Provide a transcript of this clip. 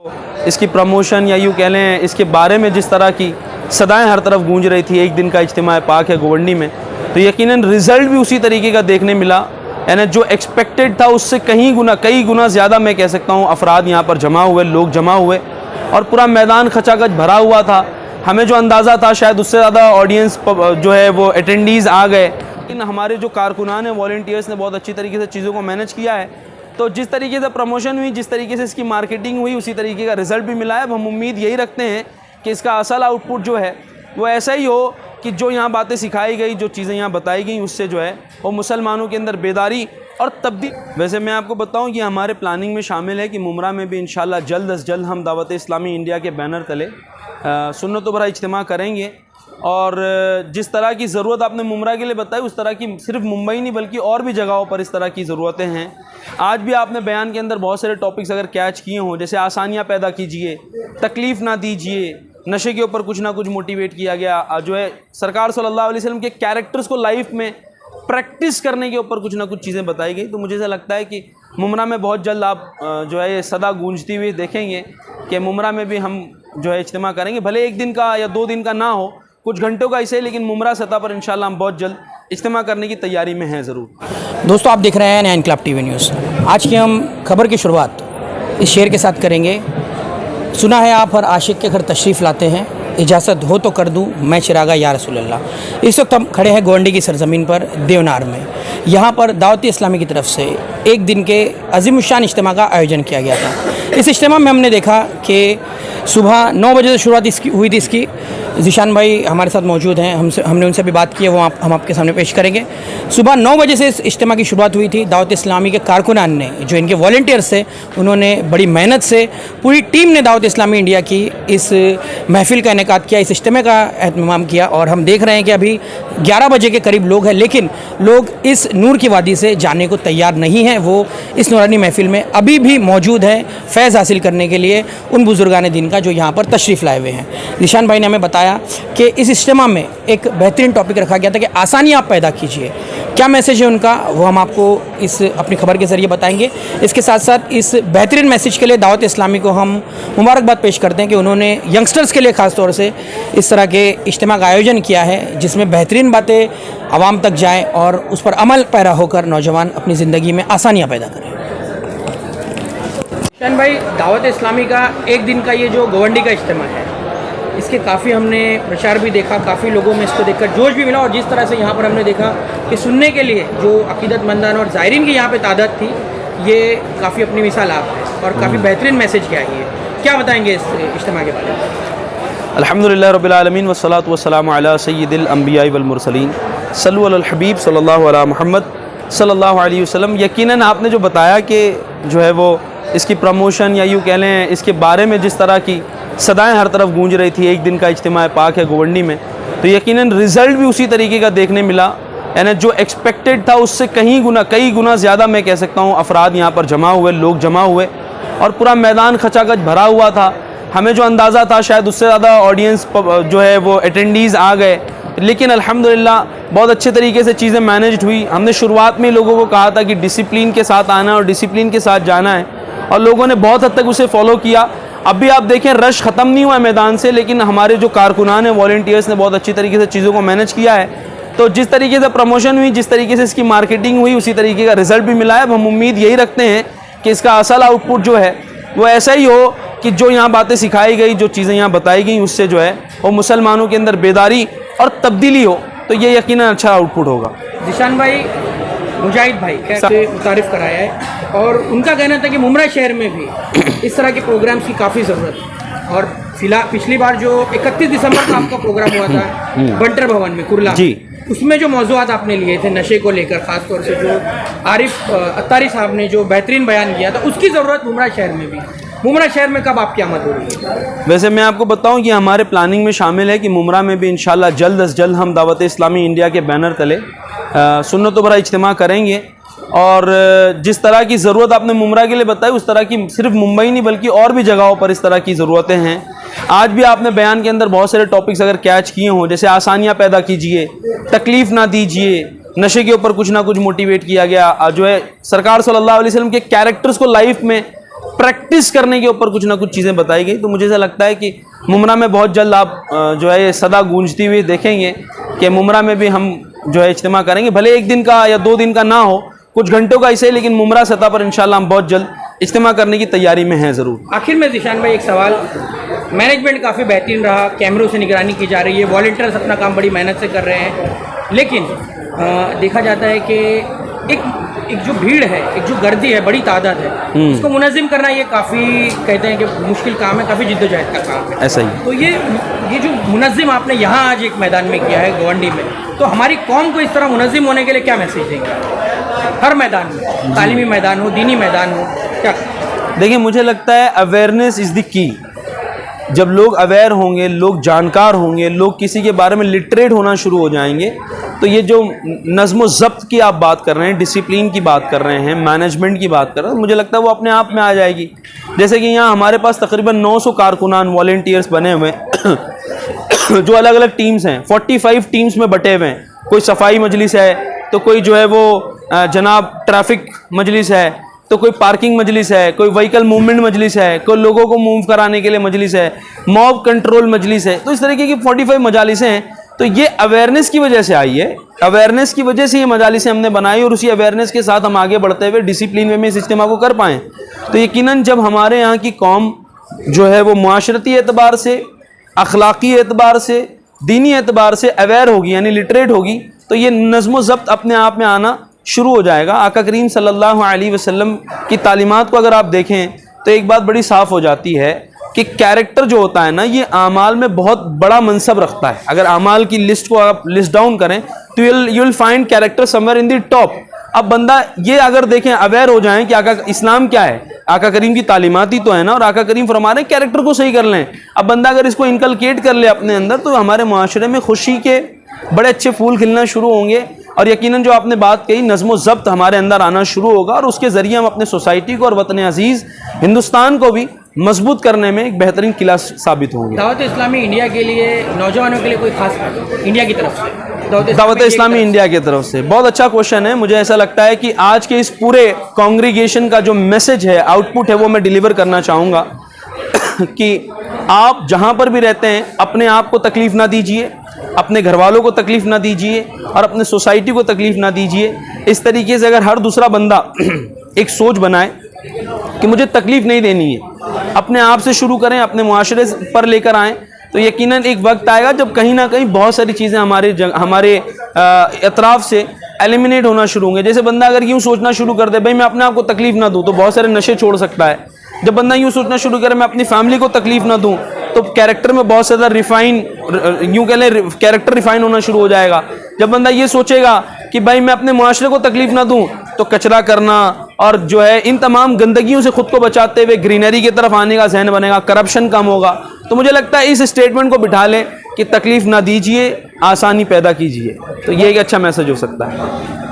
इसकी प्रमोशन या यूँ कह लें इसके बारे में जिस तरह की सदाएं हर तरफ गूंज रही थी, एक दिन का इज्तिमा पाक है गोवंडी में, तो यकीनन रिज़ल्ट भी उसी तरीके का देखने मिला। यानी जो एक्सपेक्टेड था उससे कई गुना ज़्यादा मैं कह सकता हूँ अफराद यहाँ पर जमा हुए, लोग जमा हुए और पूरा मैदान खचाखच भरा हुआ था। हमें जो अंदाज़ा था शायद उससे ज़्यादा ऑडियंस जो है वो अटेंडीज़ आ गए, लेकिन हमारे जो कारकुनान हैं, वॉलंटियर्स ने बहुत अच्छी तरीके से चीज़ों को मैनेज किया है। तो जिस तरीके से प्रमोशन हुई, जिस तरीके से इसकी मार्केटिंग हुई, उसी तरीके का रिज़ल्ट भी मिला है। अब हम उम्मीद यही रखते हैं कि इसका असल आउटपुट जो है वो ऐसा ही हो कि जो यहाँ बातें सिखाई गई, जो चीज़ें यहाँ बताई गई, उससे जो है वो मुसलमानों के अंदर बेदारी और तब्दील। वैसे मैं आपको बताऊँ कि हमारे प्लानिंग में शामिल है कि मुमरा में भी इंशाल्लाह जल्द अज जल्द हम दावत इस्लामी इंडिया के बैनर तले सुन्नत भरा इज्तिमा करेंगे। और जिस तरह की ज़रूरत आपने मुमरा के लिए बताई, उस तरह की सिर्फ मुंबई नहीं बल्कि और भी जगहों पर इस तरह की ज़रूरतें हैं। आज भी आपने बयान के अंदर बहुत सारे टॉपिक्स अगर कैच किए हों, जैसे आसानियाँ पैदा कीजिए, तकलीफ़ ना दीजिए, नशे के ऊपर कुछ ना कुछ मोटिवेट किया गया, जो है सरकार सल्लल्लाहु अलैहि वसल्लम के कैरेक्टर्स को लाइफ में प्रैक्टिस करने के ऊपर कुछ ना कुछ चीज़ें बताई गई। तो मुझे ऐसा लगता है कि मुमरा में बहुत जल्द आप जो है ये सदा गूंजती हुई देखेंगे कि मुमरा में भी हम जो है इज्तिमा करेंगे, भले एक दिन का या 2 दिन का ना हो, कुछ घंटों का इसे, लेकिन मुमरा सतह पर इंशाल्लाह हम बहुत जल्द इज्तिमा करने की तैयारी में हैं ज़रूर। दोस्तों, आप देख रहे हैं नया इनकलाब टीवी न्यूज़। आज की हम खबर की शुरुआत इस शेर के साथ करेंगे। सुना है आप हर आशिक के घर तशरीफ़ लाते हैं, इजाज़त हो तो कर दूं मैं चिरागा या रसूल अल्लाह। इस वक्त हम खड़े हैं गोवंडी की सरज़मीन पर देवनार में। यहाँ पर दावत इस्लामी की तरफ से एक दिन के अज़ीमुश्शान इज्तिमा का आयोजन किया गया था। इस इज्तिमा में हमने देखा कि सुबह 9 बजे से शुरुआत हुई थी इसकी। ज़ीशान भाई हमारे साथ मौजूद हैं, हमने उनसे भी बात की है, वो हम आपके सामने पेश करेंगे। सुबह 9 बजे से इस इज्तिमा की शुरुआत हुई थी। दावत इस्लामी के कारकुनान ने, जो इनके वॉलंटियर्स थे, उन्होंने बड़ी मेहनत से, पूरी टीम ने दावत इस्लामी इंडिया की इस महफ़िल का इनेकाद किया, इस इज्तिमा का एहतमाम किया। और हम देख रहे हैं कि अभी 11 बजे के करीब लोग हैं, लेकिन लोग इस नूर की वादी से जाने को तैयार नहीं हैं। वो इस नूरानी महफ़िल में अभी भी मौजूद हैं फैज़ हासिल करने के लिए उन बुजुर्गान दिन का जो यहाँ पर तशरीफ़ लाए हुए हैं। ज़ीशान भाई ने हमें बताया कि इस इज्तिमा में एक बेहतरीन टॉपिक रखा गया था कि आसानी आप पैदा कीजिए। क्या मैसेज है उनका, वो हम आपको इस अपनी खबर के ज़रिए बताएंगे। इसके साथ साथ इस बेहतरीन मैसेज के लिए दावत इस्लामी को हम मुबारकबाद पेश करते हैं कि उन्होंने यंगस्टर्स के लिए ख़ास तौर से इस तरह के इज्तिमा का आयोजन किया है, जिसमें बेहतरीन बातें आवाम तक जाएँ और उस पर अमल पैरा होकर नौजवान अपनी ज़िंदगी में आसानियाँ पैदा करें। ज़ीशान भाई, दावत इस्लामी का एक दिन का ये जो गोवंडी का इज्तिमा है, इसके काफ़ी हमने प्रचार भी देखा, काफ़ी लोगों में इसको देखकर जोश भी मिला। और जिस तरह से यहाँ पर हमने देखा कि सुनने के लिए जो अकीदतमंदान और ज़ायरीन की यहाँ पे तादाद थी, ये काफ़ी अपनी मिसाल आप है और काफ़ी बेहतरीन मैसेज क्या है। क्या बताएंगे इस इज्तिमा के बारे में? अल्हम्दुलिल्लाह रब्बिल आलमीन वस्सलातु वस्सलामु अला सय्यिदिल अंबिया'i वल मुरसलीन सल्लु अलल हबीब सल्लल्लाहु अला मुहम्मद सल्लल्लाहु अलैहि वसल्लम। यकीनन आपने जो बताया कि जो है वो इसकी प्रमोशन या यूँ कह लें इसके बारे में जिस तरह की सदाएं हर तरफ गूंज रही थी, एक दिन का इज्तिमा पाक है गोवंडी में, तो यकीनन रिज़ल्ट भी उसी तरीके का देखने मिला। यानी जो एक्सपेक्टेड था उससे कई गुना ज़्यादा मैं कह सकता हूँ अफराद यहाँ पर जमा हुए, लोग जमा हुए और पूरा मैदान खचाखच भरा हुआ था। हमें जो अंदाज़ा था शायद उससे ज़्यादा ऑडियंस जो है वो अटेंडीज़ आ गए, लेकिन अल्हम्दुलिल्लाह बहुत अच्छे तरीके से चीज़ें मैनेज हुई। हमने शुरुआत में लोगों को कहा था कि डिसिप्लिन के साथ आना और डिसिप्लिन के साथ जाना है, और लोगों ने बहुत हद तक उसे फॉलो किया। अब भी आप देखें रश ख़त्म नहीं हुआ है मैदान से, लेकिन हमारे जो कारकुनान हैं, वॉलंटियर्स ने बहुत अच्छी तरीके से चीज़ों को मैनेज किया है। तो जिस तरीके से प्रमोशन हुई, जिस तरीके से इसकी मार्केटिंग हुई, उसी तरीके का रिज़ल्ट भी मिला है। अब हम उम्मीद यही रखते हैं कि इसका असल आउटपुट जो है वो ऐसा ही हो कि जो यहाँ बातें सिखाई गई, जो चीज़ें यहाँ बताई गई, उससे जो है वो मुसलमानों के अंदर बेदारी और तब्दीली हो, तो ये यकीनन अच्छा आउटपुट होगा। ज़ीशान भाई, मुजाहिद भाई कैसे मुतारिफ़ कराया है, और उनका कहना था कि मुमरा शहर में भी इस तरह के प्रोग्राम्स की काफ़ी ज़रूरत है। और फिलहाल पिछली बार जो 31 दिसंबर को आपका प्रोग्राम हुआ था बंटर भवन में कुरला जी, उसमें जो मौज़ूआत आपने लिए थे नशे को लेकर, ख़ास तौर से जो आरिफ अत्तारी साहब ने जो बेहतरीन बयान किया था, उसकी ज़रूरत मुमरा शहर में भी। मुमरा शहर में कब आपकी आमद हो रही है? वैसे मैं आपको बताऊं कि हमारे प्लानिंग में शामिल है कि मुमरा में भी इंशाल्लाह जल्द अज जल्द हम दावत इस्लामी इंडिया के बैनर तले सुन्नत भरा इज्तिमा करेंगे। और जिस तरह की ज़रूरत आपने मुमरा के लिए बताई, उस तरह की सिर्फ मुंबई नहीं बल्कि और भी जगहों पर इस तरह की ज़रूरतें हैं। आज भी आपने बयान के अंदर बहुत सारे टॉपिक्स अगर कैच किए हों, जैसे आसानियाँ पैदा कीजिए, तकलीफ़ ना दीजिए, नशे के ऊपर कुछ ना कुछ मोटिवेट किया गया, जो है सरकार सल्लल्लाहु अलैहि वसल्लम के कैरेक्टर्स को लाइफ में प्रैक्टिस करने के ऊपर कुछ ना कुछ चीज़ें बताई गई। तो मुझे ऐसा लगता है कि मुमरा में बहुत जल्द आप जो है ये सदा गूंजती हुई देखेंगे कि मुमरा में भी हम जो है इज्तिमा करेंगे, भले एक दिन का या 2 दिन का ना हो, कुछ घंटों का इसे, लेकिन मुमरा सतह पर इंशाल्लाह हम बहुत जल्द इज्तिमा करने की तैयारी में हैं ज़रूर। आखिर में ज़ीशान भाई एक सवाल, मैनेजमेंट काफ़ी बेहतरीन रहा, कैमरों से निगरानी की जा रही है, वॉलंटियर्स अपना काम बड़ी मेहनत से कर रहे हैं, लेकिन देखा जाता है कि एक जो भीड़ है, एक जो गर्दी है, बड़ी तादाद है, उसको मुनज़्ज़म करना ये काफ़ी कहते हैं कि मुश्किल काम है, काफ़ी जिद्दोजहद का काम है। ऐसा ही। तो ये जो मुनज़्ज़म आपने यहाँ आज एक मैदान में किया है गोवंडी में, तो हमारी कौम को इस तरह मुनज़्ज़म होने के लिए क्या मैसेज देंगे हर मैदान में, तालीमी मैदान हो, दीनी मैदान हो, क्या? देखिए, मुझे लगता है अवेयरनेस इज़ द की। जब लोग अवेयर होंगे, लोग जानकार होंगे, लोग किसी के बारे में लिटरेट होना शुरू हो जाएंगे, तो ये जो नज़्म ज़ब्त की आप बात कर रहे हैं, डिसिप्लिन की बात कर रहे हैं, मैनेजमेंट की बात कर रहे हैं, मुझे लगता है वो अपने आप में आ जाएगी। जैसे कि यहाँ हमारे पास तकरीबन 900 कारकुनान वॉलंटियर्स बने हुए हैं जो अलग अलग टीम्स हैं, 45 टीम्स में बटे हुए हैं। कोई सफाई मजलिस है, तो कोई जो है वो जनाब ट्रैफिक मजलिस है, तो कोई पार्किंग मजलिस है, कोई व्हीकल मूवमेंट मजलिस है, कोई लोगों को मूव कराने के लिए मजलिस है, मॉब कंट्रोल मजलिस है। तो इस तरीके की 45 मजालिसें हैं। तो ये अवेयरनेस की वजह से आई है, अवेयरनेस की वजह से ये मजालिसें हमने बनाई, और उसी अवेयरनेस के साथ हम आगे बढ़ते हुए डिसिप्लिन में इस इज्तिमा को कर पाएँ। तो यकीनन जब हमारे यहाँ की कौम जो है वो माशरती एतबार से, अखलाकी एतबार से, दीनी एतबार से अवेयर होगी, यानी लिटरेट होगी, तो ये नज़्म ज़ब्त अपने आप में आना शुरू हो जाएगा। आका करीम सल्लल्लाहु अलैहि वसल्लम की तालीमात को अगर आप देखें तो एक बात बड़ी साफ़ हो जाती है कि कैरेक्टर जो होता है ना, ये आमाल में बहुत बड़ा मनसब रखता है। अगर आमाल की लिस्ट को आप लिस्ट डाउन करें तो you will find character somewhere in the top. अब बंदा ये अगर देखें, अवेयर हो जाएं कि आका इस्लाम क्या है, आका करीम की तालीमात ही तो है ना, और आका करीम फरमा रहे हैं कैरेक्टर को सही कर लें। अब बंदा अगर इसको इनकलकेट कर ले अपने अंदर, तो हमारे माशरे में खुशी के बड़े अच्छे फूल खिलना शुरू होंगे, और यकीनन जो आपने बात कही, नज़्म ज़ब्त हमारे अंदर आना शुरू होगा, और उसके ज़रिए हम अपने सोसाइटी को और वतन अजीज़ हिंदुस्तान को भी मजबूत करने में एक बेहतरीन किला साबित होंगे। दावत इस्लामी इंडिया के लिए, नौजवानों के लिए कोई खास इंडिया की तरफ से, दावत इस्लामी इंडिया की तरफ से बहुत अच्छा क्वेश्चन है। मुझे ऐसा लगता है कि आज के इस पूरे कांग्रीगेशन का जो मैसेज है, आउटपुट है, वो मैं डिलीवर करना चाहूँगा कि आप जहाँ पर भी रहते हैं अपने आप को तकलीफ़ ना दीजिए, अपने घर वालों को तकलीफ़ ना दीजिए, और अपने सोसाइटी को तकलीफ़ ना दीजिए। इस तरीके से अगर हर दूसरा बंदा एक सोच बनाए कि मुझे तकलीफ़ नहीं देनी है, अपने आप से शुरू करें, अपने मुआशरे पर लेकर आएँ, तो यकीनन एक वक्त आएगा जब कहीं ना कहीं बहुत सारी चीज़ें हमारे अतराफ़ से एलिमिनेट होना शुरू होंगे। जैसे बंदा अगर यूँ सोचना शुरू कर दे, भाई मैं अपने आप को तकलीफ़ ना दूँ, तो बहुत सारे नशे छोड़ सकता है। जब बंदा यूँ सोचना शुरू करे, मैं अपनी फैमिली को तकलीफ़ ना दूँ, तो कैरेक्टर में बहुत ज़्यादा यूँ कह लें कैरेक्टर रिफाइन होना शुरू हो जाएगा। जब बंदा ये सोचेगा कि भाई मैं अपने मुआशरे को तकलीफ़ ना दूँ, तो कचरा करना और जो है इन तमाम गंदगियों से ख़ुद को बचाते हुए ग्रीनरी की तरफ आने का जहन बनेगा, करप्शन कम होगा। तो मुझे लगता है इस स्टेटमेंट को बिठा लें कि तकलीफ़ ना दीजिए, आसानी पैदा कीजिए, तो ये एक अच्छा मैसेज हो सकता है।